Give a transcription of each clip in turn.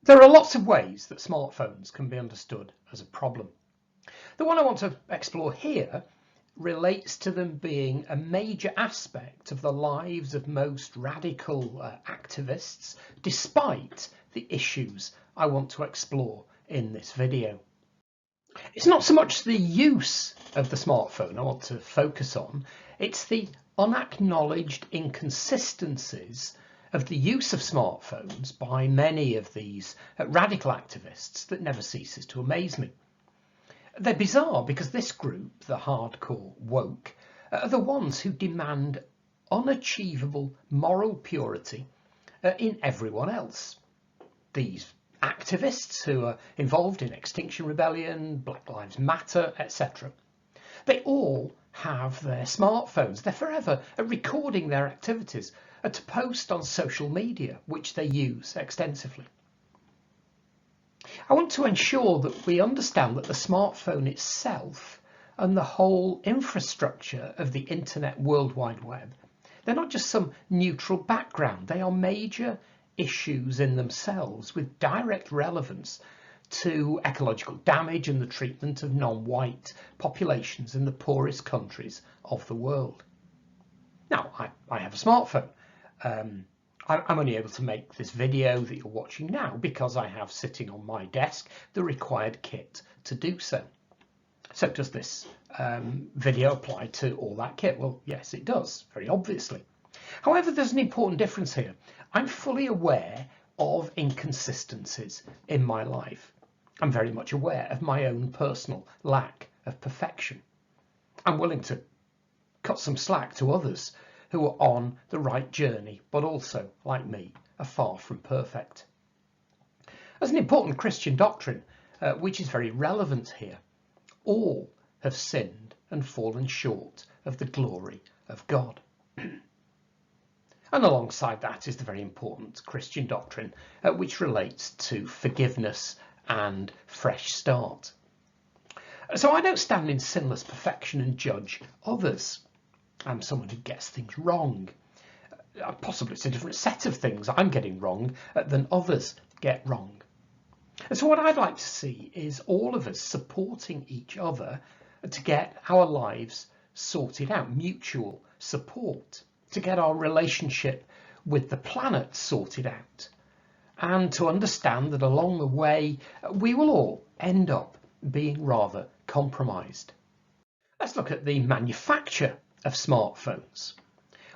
There are lots of ways that smartphones can be understood as a problem. The one I want to explore here relates to them being a major aspect of the lives of most radical activists, despite the issues I want to explore in this video. It's not so much the use of the smartphone I want to focus on, it's the unacknowledged inconsistencies of the use of smartphones by many of these radical activists that never ceases to amaze me. They're bizarre because this group, the hardcore woke, are the ones who demand unachievable moral purity in everyone else. These activists who are involved in Extinction Rebellion, Black Lives Matter, etc. They all have their smartphones. They're forever recording their activities to post on social media, which they use extensively. I want to ensure that we understand that the smartphone itself and the whole infrastructure of the Internet World Wide Web, they're not just some neutral background, they are major issues in themselves with direct relevance to ecological damage and the treatment of non-white populations in the poorest countries of the world. Now, I have a smartphone. I'm only able to make this video that you're watching now because I have sitting on my desk the required kit to do so. So does this video apply to all that kit? Well, yes, it does, very obviously. However, there's an important difference here. I'm fully aware of inconsistencies in my life. I'm very much aware of my own personal lack of perfection. I'm willing to cut some slack to others who are on the right journey, but also, like me, are far from perfect. As an important Christian doctrine, which is very relevant here, all have sinned and fallen short of the glory of God. And alongside that is the very important Christian doctrine which relates to forgiveness and fresh start. So I don't stand in sinless perfection and judge others. I'm someone who gets things wrong. Possibly it's a different set of things I'm getting wrong than others get wrong. And so what I'd like to see is all of us supporting each other to get our lives sorted out, mutual support, to get our relationship with the planet sorted out, and to understand that along the way we will all end up being rather compromised. Let's look at the manufacture of smartphones.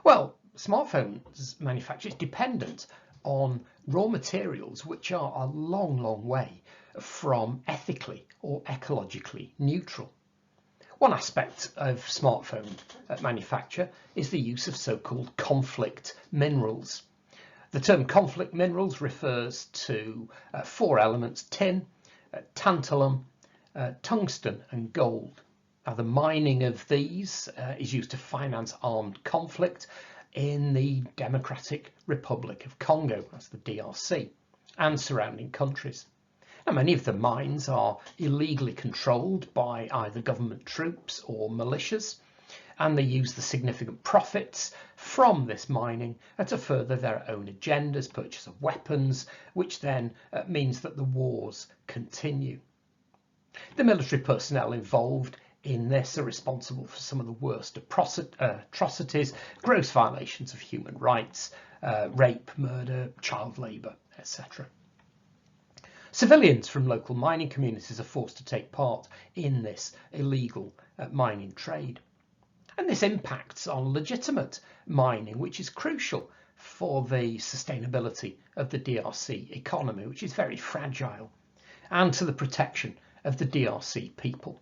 Well, smartphones manufacture is dependent on raw materials which are a long way from ethically or ecologically neutral. One aspect of smartphone manufacture is the use of so-called conflict minerals. The term conflict minerals refers to 4 elements: tin, tantalum, tungsten and gold. Now, the mining of these is used to finance armed conflict in the Democratic Republic of Congo, that's the DRC, and surrounding countries. Now, many of the mines are illegally controlled by either government troops or militias, and they use the significant profits from this mining to further their own agendas, purchase of weapons, which then means that the wars continue. The military personnel involved in this are responsible for some of the worst atrocities, gross violations of human rights, rape, murder, child labour, etc. Civilians from local mining communities are forced to take part in this illegal mining trade. And this impacts on legitimate mining, which is crucial for the sustainability of the DRC economy, which is very fragile, and to the protection of the DRC people.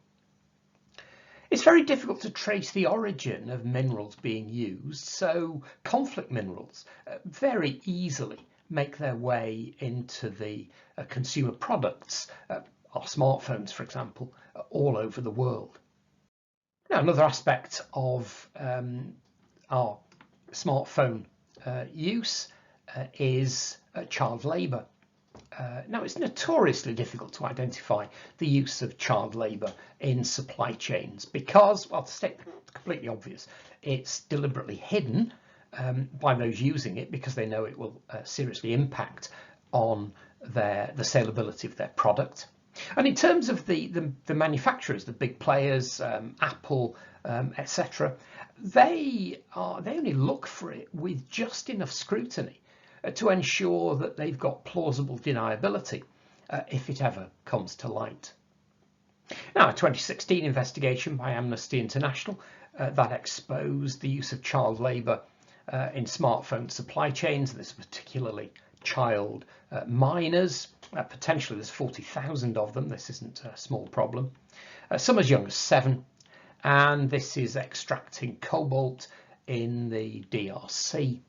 It's very difficult to trace the origin of minerals being used, so conflict minerals very easily make their way into the consumer products, our smartphones, for example, all over the world. Now, another aspect of our smartphone use is child labour. Now, it's notoriously difficult to identify the use of child labour in supply chains because, well, to state completely obvious, it's deliberately hidden by those using it because they know it will seriously impact on the saleability of their product. And in terms of the manufacturers, the big players, Apple, etc., they only look for it with just enough scrutiny to ensure that they've got plausible deniability if it ever comes to light. Now, a 2016 investigation by Amnesty International that exposed the use of child labour in smartphone supply chains. This is particularly child minors. Potentially there's 40,000 of them. This isn't a small problem. Some as young as 7, and this is extracting cobalt in the DRC.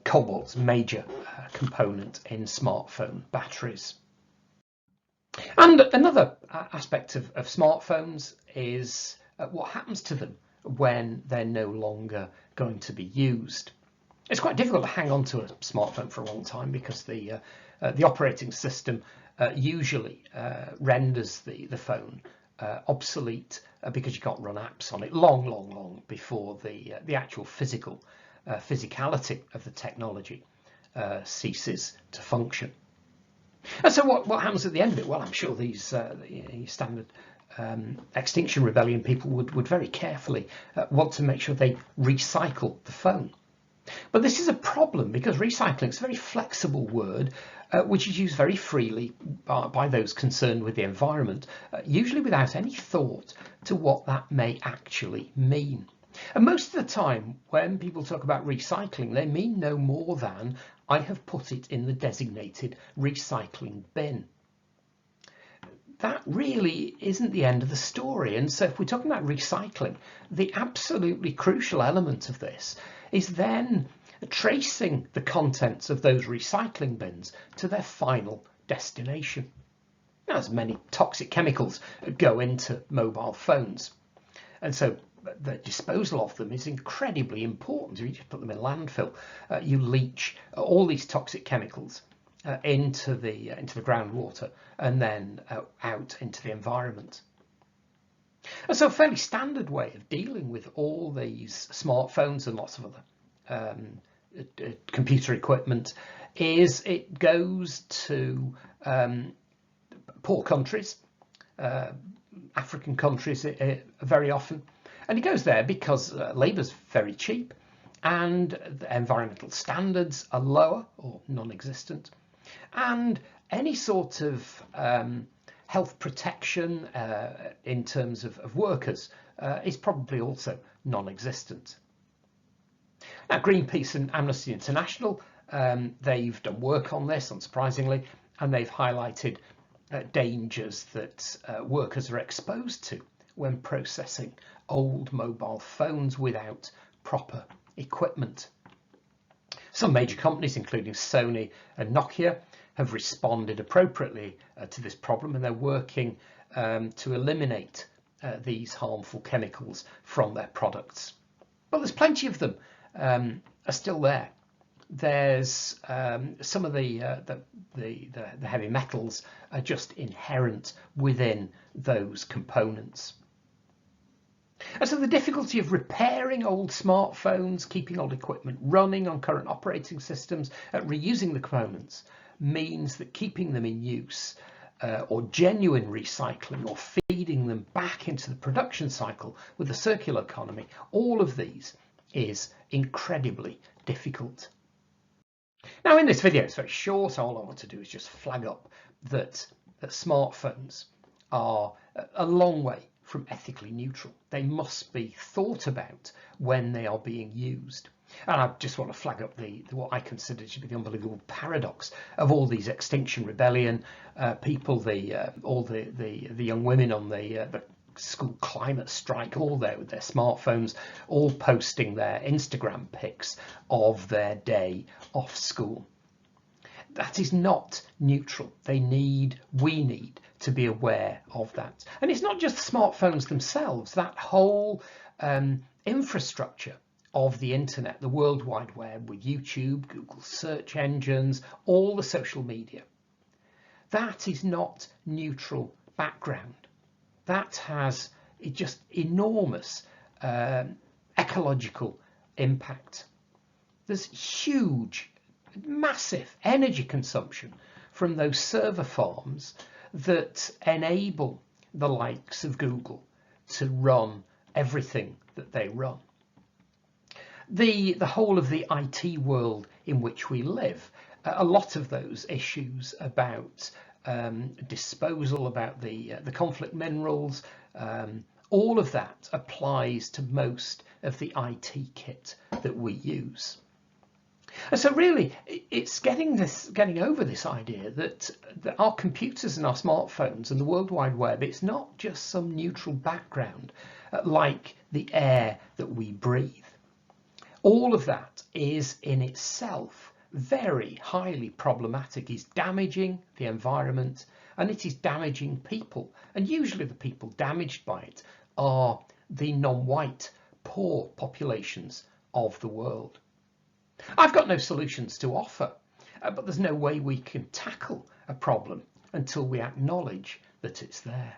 Cobalt's a major component in smartphone batteries. And another aspect of smartphones is what happens to them when they're no longer going to be used. It's quite difficult to hang on to a smartphone for a long time because the operating system usually renders the phone obsolete because you can't run apps on it long before the actual physicality of the technology ceases to function. And so what happens at the end of it? Well, I'm sure these standard Extinction Rebellion people would very carefully want to make sure they recycle the phone. But this is a problem because recycling is a very flexible word which is used very freely by those concerned with the environment, usually without any thought to what that may actually mean. And most of the time when people talk about recycling, they mean no more than I have put it in the designated recycling bin. That really isn't the end of the story. And so if we're talking about recycling, the absolutely crucial element of this is then tracing the contents of those recycling bins to their final destination. Now, as many toxic chemicals go into mobile phones, and so the disposal of them is incredibly important. If you just put them in landfill, you leach all these toxic chemicals into the groundwater and then out into the environment. And so a fairly standard way of dealing with all these smartphones and lots of other computer equipment is it goes to poor countries, African countries very often, and it goes there because labour's very cheap and the environmental standards are lower or non-existent, and any sort of health protection in terms of workers is probably also non-existent. Now, Greenpeace and Amnesty International, they've done work on this, unsurprisingly, and they've highlighted dangers that workers are exposed to when processing old mobile phones without proper equipment. Some major companies, including Sony and Nokia, have responded appropriately to this problem, and they're working to eliminate these harmful chemicals from their products. But there's plenty of them are still there. There's some of the heavy metals are just inherent within those components. And so the difficulty of repairing old smartphones, keeping old equipment running on current operating systems, reusing the components, means that keeping them in use or genuine recycling or feeding them back into the production cycle with the circular economy, all of these is incredibly difficult. Now, in this video, it's very short. All I want to do is just flag up that smartphones are a long way from ethically neutral. They must be thought about when they are being used. And I just want to flag up what I consider to be the unbelievable paradox of all these Extinction Rebellion people, all the young women on the school climate strike, all there with their smartphones, all posting their Instagram pics of their day off school. That is not neutral. We need to be aware of that. And it's not just smartphones themselves, that whole infrastructure of the internet, the World Wide Web, with YouTube, Google search engines, all the social media. That is not neutral background. That has just enormous ecological impact. There's huge, massive energy consumption from those server farms that enable the likes of Google to run everything that they run. The whole of the IT world in which we live, a lot of those issues about disposal, about the conflict minerals, all of that applies to most of the IT kit that we use. And so really, it's getting over this idea that our computers and our smartphones and the World Wide Web, it's not just some neutral background like the air that we breathe. All of that is in itself very highly problematic, is damaging the environment, and it is damaging people. And usually the people damaged by it are the non-white, poor populations of the world. I've got no solutions to offer, but there's no way we can tackle a problem until we acknowledge that it's there.